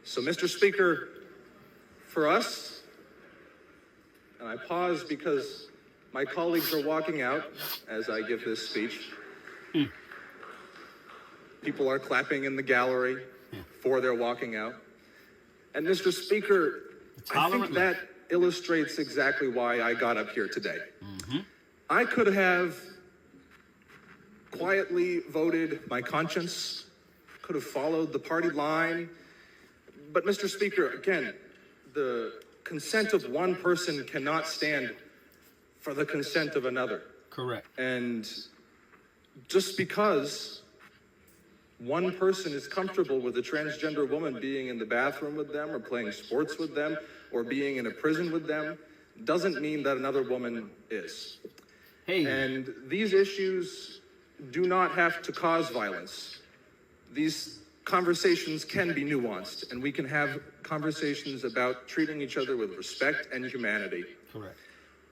So, Mr. Speaker, for us, and I pause because my colleagues are walking out as I give this speech. People are clapping in the gallery for their walking out. And Mr. Speaker, I think that illustrates exactly why I got up here today. I could have quietly voted my conscience, could have followed the party line. But Mr. Speaker, again, the consent of one person cannot stand for the consent of another. Correct. And just because one person is comfortable with a transgender woman being in the bathroom with them or playing sports with them or being in a prison with them doesn't mean that another woman is. Hey. And these issues do not have to cause violence. These conversations can be nuanced, and we can have conversations about treating each other with respect and humanity. Correct.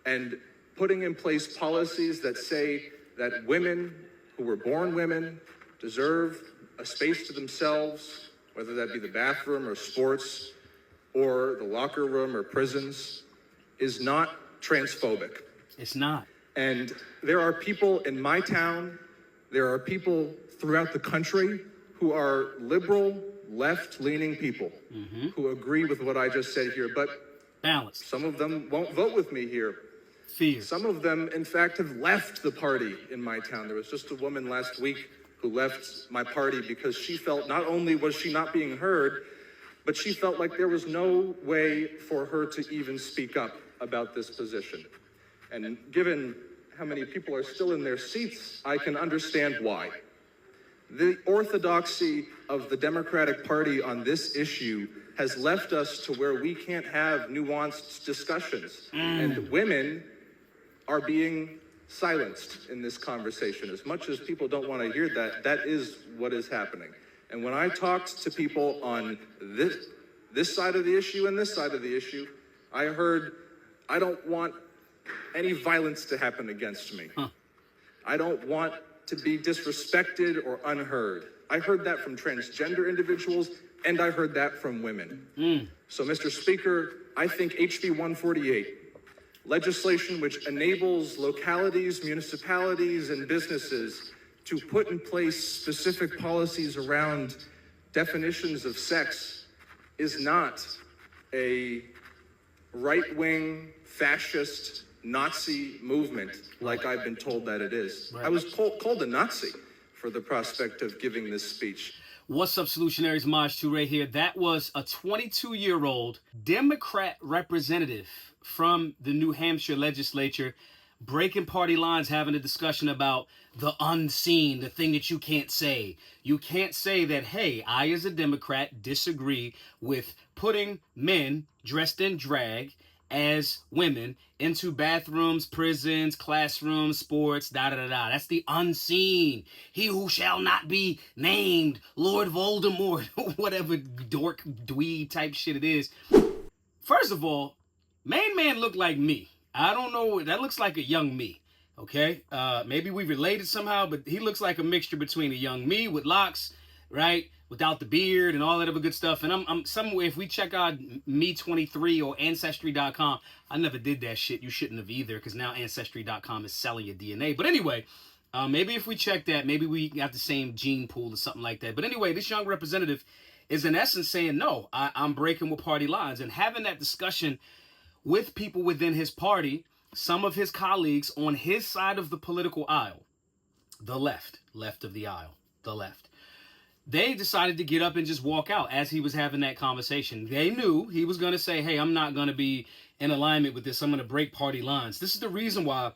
And putting in place policies that say that women who were born women deserve a space to themselves, whether that be the bathroom or sports or the locker room or prisons, is not transphobic. It's not. And there are people in my town, there are people throughout the country who are liberal, left-leaning people who agree with what I just said here, but balance. Some of them won't vote with me here. Fear. Some of them, in fact, have left the party in my town. There was just a woman last week who left my party because she felt not only was she not being heard, but she felt like there was no way for her to even speak up about this position. And given how many people are still in their seats, I can understand why. The orthodoxy of the Democratic Party on this issue has left us to where we can't have nuanced discussions. And women are being silenced in this conversation. As much as people don't want to hear that, that is what is happening. And when I talked to people on this side of the issue and this side of the issue, I heard, I don't want any violence to happen against me. I don't want to be disrespected or unheard. I heard that from transgender individuals, and I heard that from women. So, Mr. Speaker, I think HB 148, legislation which enables localities, municipalities, and businesses to put in place specific policies around definitions of sex, is not a right-wing, fascist, Nazi movement like I've been told that it is. I was called a Nazi for the prospect of giving this speech. What's up, Solutionaries? Maj Toure here. That was a 22-year-old Democrat representative from the New Hampshire legislature breaking party lines, having a discussion about the unseen, the thing that you can't say. You can't say that, hey, I as a Democrat disagree with putting men dressed in drag as women into bathrooms, prisons, classrooms, sports, da-da-da-da. That's the unseen. He who shall not be named, Lord Voldemort, whatever dork, dweeb type shit it is. First of all, main man look like me. I don't know, that looks like a young me, okay? Maybe we related somehow, but he looks like a mixture between a young me with locks, right? Without the beard and all that other good stuff. And I'm somewhere, if we check out Me23 or Ancestry.com, I never did that shit. You shouldn't have either, because now Ancestry.com is selling your DNA. But anyway, maybe if we check that, maybe we got the same gene pool or something like that. But anyway, this young representative is in essence saying, no, I'm breaking with party lines. And having that discussion with people within his party, some of his colleagues on his side of the political aisle, the left of the aisle, the left. They decided to get up and just walk out as he was having that conversation. They knew he was going to say, hey, I'm not going to be in alignment with this. I'm going to break party lines. This is the reason why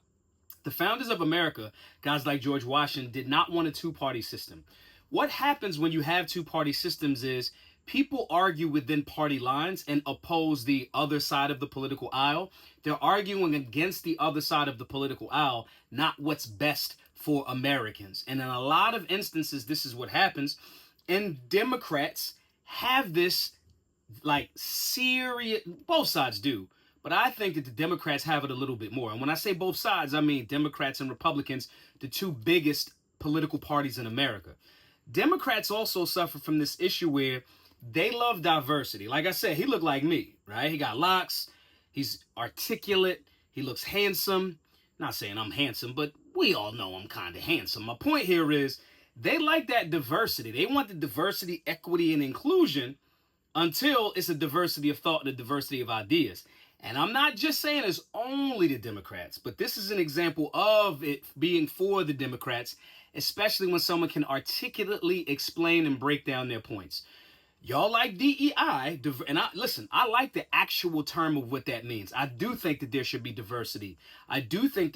the founders of America, guys like George Washington, did not want a two-party system. What happens when you have two-party systems is people argue within party lines and oppose the other side of the political aisle. They're arguing against the other side of the political aisle, not what's best for Americans. And in a lot of instances, this is what happens. And Democrats have this like serious, both sides do, but I think that the Democrats have it a little bit more. And when I say both sides, I mean Democrats and Republicans, the two biggest political parties in America. Democrats also suffer from this issue where they love diversity. Like I said, he looked like me, right? He got locks. He's articulate. He looks handsome. Not saying I'm handsome, but we all know I'm kind of handsome. My point here is they like that diversity. They want the diversity, equity, and inclusion until it's a diversity of thought and a diversity of ideas. And I'm not just saying it's only the Democrats, but this is an example of it being for the Democrats, especially when someone can articulately explain and break down their points. Y'all like DEI, and I like the actual term of what that means. I do think that there should be diversity. I do think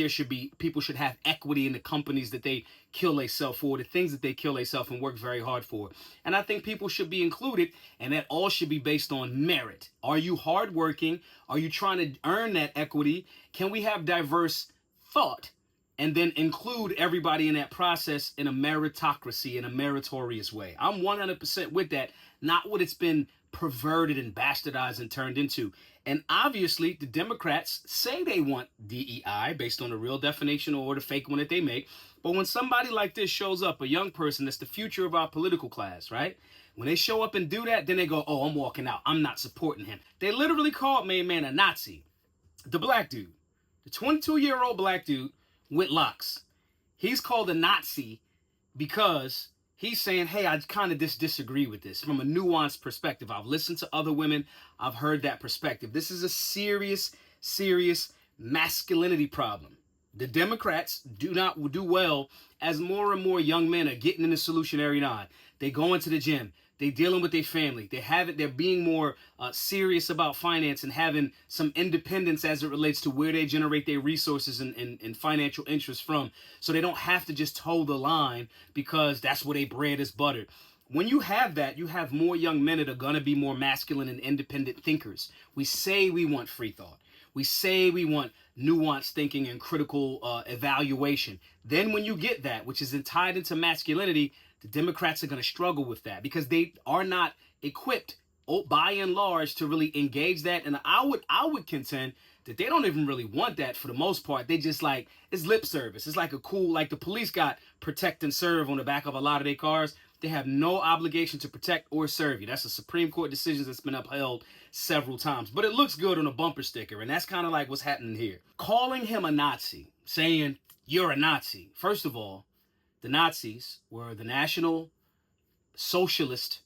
people should have equity in the companies that they kill themselves for, the things that they kill themselves and work very hard for. And I think people should be included, and that all should be based on merit. Are you hardworking? Are you trying to earn that equity? Can we have diverse thought? And then include everybody in that process in a meritocracy, in a meritorious way. I'm 100% with that, not what it's been perverted and bastardized and turned into. And obviously, the Democrats say they want DEI based on the real definition or the fake one that they make. But when somebody like this shows up, a young person that's the future of our political class, right? When they show up and do that, then they go, oh, I'm walking out. I'm not supporting him. They literally called main man a Nazi. The black dude, the 22-year-old black dude, with locks. He's called a Nazi because he's saying, hey, I kind of disagree with this from a nuanced perspective. I've listened to other women. I've heard that perspective. This is a serious, serious masculinity problem. The Democrats do not do well as more and more young men are getting in the Solutionary 9. They go into the gym. They dealing with their family. They're being more serious about finance and having some independence as it relates to where they generate their resources and financial interests from. So they don't have to just toe the line because that's where their bread is buttered. When you have that, you have more young men that are going to be more masculine and independent thinkers. We say we want free thought. We say we want nuanced thinking and critical evaluation. Then when you get that, which is tied into masculinity, the Democrats are going to struggle with that because they are not equipped, by and large, to really engage that. And I would contend that they don't even really want that for the most part. They just like, it's lip service. It's like like the police got protect and serve on the back of a lot of their cars. They have no obligation to protect or serve you. That's a Supreme Court decision that's been upheld several times. But it looks good on a bumper sticker, and that's kind of like what's happening here. Calling him a Nazi, saying, you're a Nazi. First of all, the Nazis were the National Socialist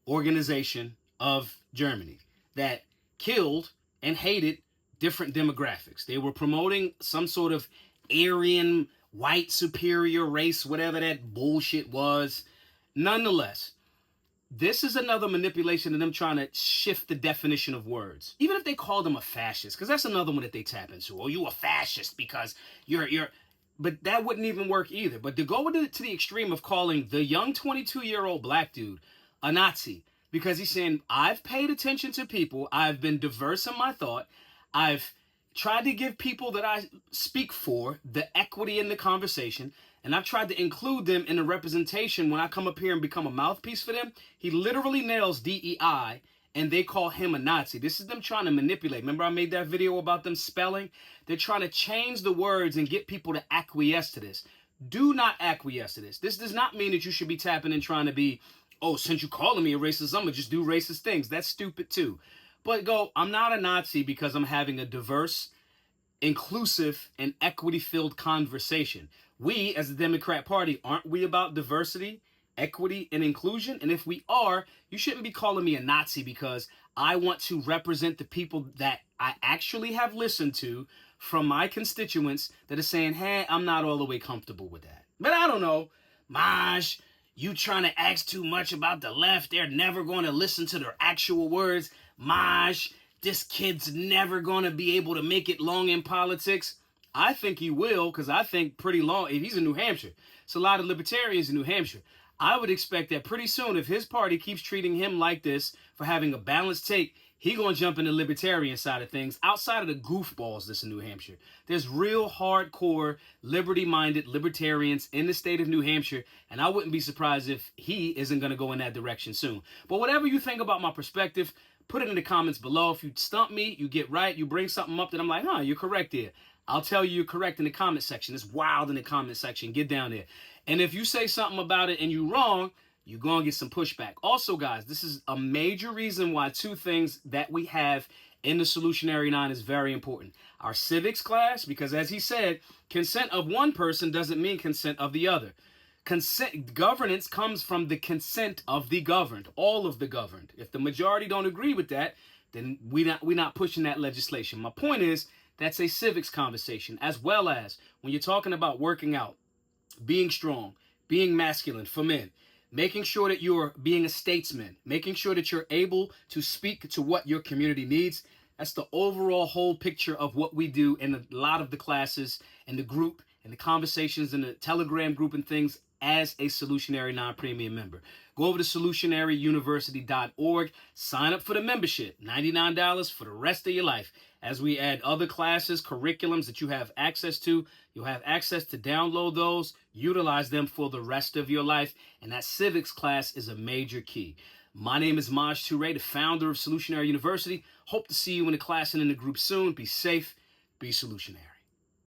Organization of Germany that killed and hated different demographics. They were promoting some sort of Aryan, white superior race, whatever that bullshit was. Nonetheless, this is another manipulation of them trying to shift the definition of words. Even if they call them a fascist, because that's another one that they tap into. Oh, you a fascist because you're... But that wouldn't even work either. But to go to the extreme of calling the young 22-year-old black dude a Nazi because he's saying, I've paid attention to people. I've been diverse in my thought. I've tried to give people that I speak for the equity in the conversation. And I've tried to include them in the representation when I come up here and become a mouthpiece for them. He literally nails DEI. And they call him a Nazi. This is them trying to manipulate. Remember I made that video about them spelling? They're trying to change the words and get people to acquiesce to this. Do not acquiesce to this. This does not mean that you should be tapping and trying to be, oh, since you calling me a racist, I'm going to just do racist things. That's stupid too. But go, I'm not a Nazi because I'm having a diverse, inclusive, and equity-filled conversation. We, as the Democrat Party, aren't we about diversity, equity, and inclusion? And if we are, you shouldn't be calling me a Nazi because I want to represent the people that I actually have listened to from my constituents that are saying, hey, I'm not all the way comfortable with that. But I don't know, Maj, you trying to ask too much about the left. They're never going to listen to their actual words. Maj, this kid's never going to be able to make it long in politics. I think he will, because I think pretty long, if he's in New Hampshire, it's a lot of libertarians in New Hampshire. I would expect that pretty soon, if his party keeps treating him like this for having a balanced take, he gonna jump in the libertarian side of things outside of the goofballs that's in New Hampshire. There's real hardcore, liberty-minded libertarians in the state of New Hampshire, and I wouldn't be surprised if he isn't gonna go in that direction soon. But whatever you think about my perspective, put it in the comments below. If you stump me, you get right, you bring something up that I'm like, you're correct there. I'll tell you you're correct in the comment section. It's wild in the comment section. Get down there. And if you say something about it and you're wrong, you're going to get some pushback. Also, guys, this is a major reason why two things that we have in the Solutionary 9 is very important. Our civics class, because as he said, consent of one person doesn't mean consent of the other. Governance comes from the consent of the governed, all of the governed. If the majority don't agree with that, then we're not pushing that legislation. My point is, that's a civics conversation, as well as when you're talking about working out, being strong, being masculine for men, making sure that you're being a statesman, making sure that you're able to speak to what your community needs. That's the overall whole picture of what we do in a lot of the classes and the group and the conversations in the Telegram group and things as a Solutionary non-premium member. Go over to solutionaryuniversity.org, sign up for the membership, $99 for the rest of your life. As we add other classes, curriculums that you have access to, you'll have access to download those, utilize them for the rest of your life, and that civics class is a major key. My name is Maj Toure, the founder of Solutionary University. Hope to see you in the class and in the group soon. Be safe, be solutionary.